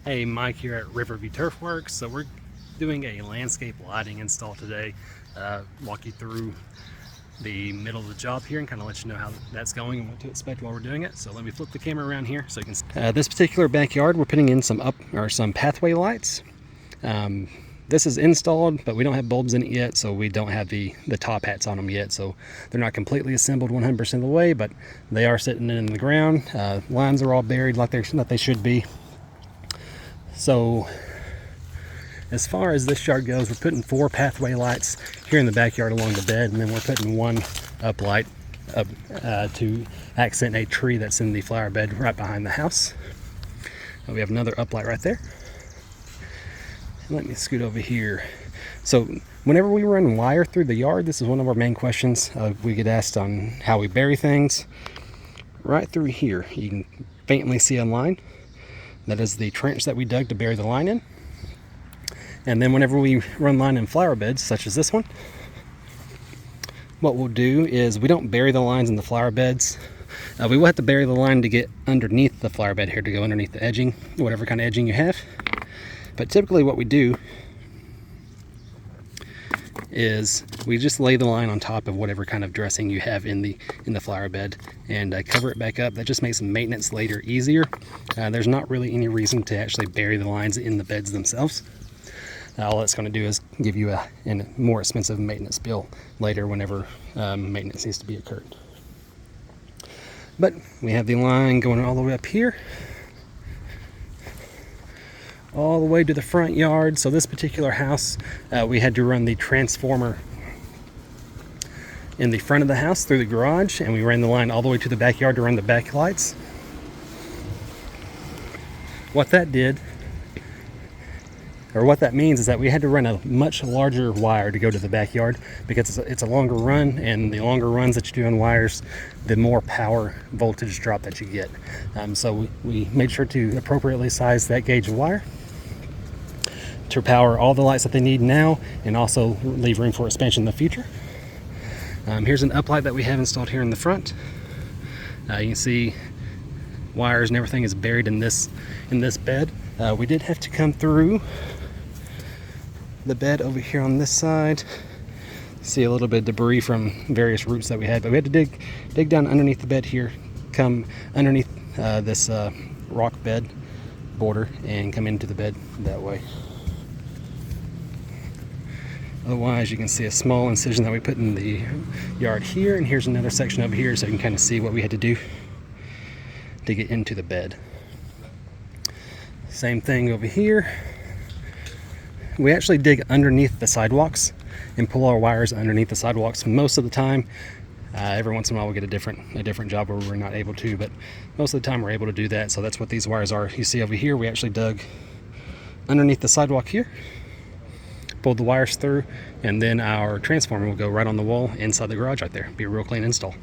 Hey, Mike here at Riverview Turfworks. So we're doing a landscape lighting install today. Walk you through the middle of the job here and kind of let you know how that's going and what to expect while we're doing it. So let me flip the camera around here so you can see. This particular backyard, we're putting in some pathway lights. This is installed, but we don't have bulbs in it yet, so we don't have the top hats on them yet. So they're not completely assembled 100% of the way, but they are sitting in the ground. Lines are all buried like they should be. So as far as this yard goes, we're putting 4 pathway lights here in the backyard along the bed, and then we're putting 1 uplight up to accent a tree that's in the flower bed right behind the house. And we have another uplight right there. And let me scoot over here. So whenever we run wire through the yard, this is one of our main questions we get asked on how we bury things. Right through here, you can faintly see a line. That is the trench that we dug to bury the line in. And then whenever we run line in flower beds, such as this one, what we'll do is we don't bury the lines in the flower beds. We will have to bury the line to get underneath the flower bed here, to go underneath the edging, whatever kind of edging you have. But typically what we do is we just lay the line on top of whatever kind of dressing you have in the flower bed and cover it back up. That just makes maintenance later easier. There's not really any reason to actually bury the lines in the beds themselves. All that's going to do is give you a more expensive maintenance bill later whenever maintenance needs to be occurred. But we have the line going all the way up here, all the way to the front yard. So this particular house, we had to run the transformer in the front of the house through the garage, and we ran the line all the way to the backyard to run the back lights. What that did, or what that means, is that we had to run a much larger wire to go to the backyard, because it's a longer run, and the longer runs that you do on wires, the more power voltage drop that you get. So we made sure to appropriately size that gauge of wire to power all the lights that they need now, and also leave room for expansion in the future. Here's an uplight that we have installed here in the front. You can see wires and everything is buried in this bed. We did have to come through the bed over here on this side. See a little bit of debris from various roots that we had, but we had to dig down underneath the bed here, come underneath this rock bed border, and come into the bed that way. Otherwise, you can see a small incision that we put in the yard here, and here's another section over here, so you can kind of see what we had to do to get into the bed. Same thing over here. We actually dig underneath the sidewalks and pull our wires underneath the sidewalks most of the time. Every once in a while we'll get a different job where we're not able to, but most of the time we're able to do that. So that's what these wires are. You see over here, we actually dug underneath the sidewalk here, pulled the wires through, and then our transformer will go right on the wall inside the garage right there. Be a real clean install.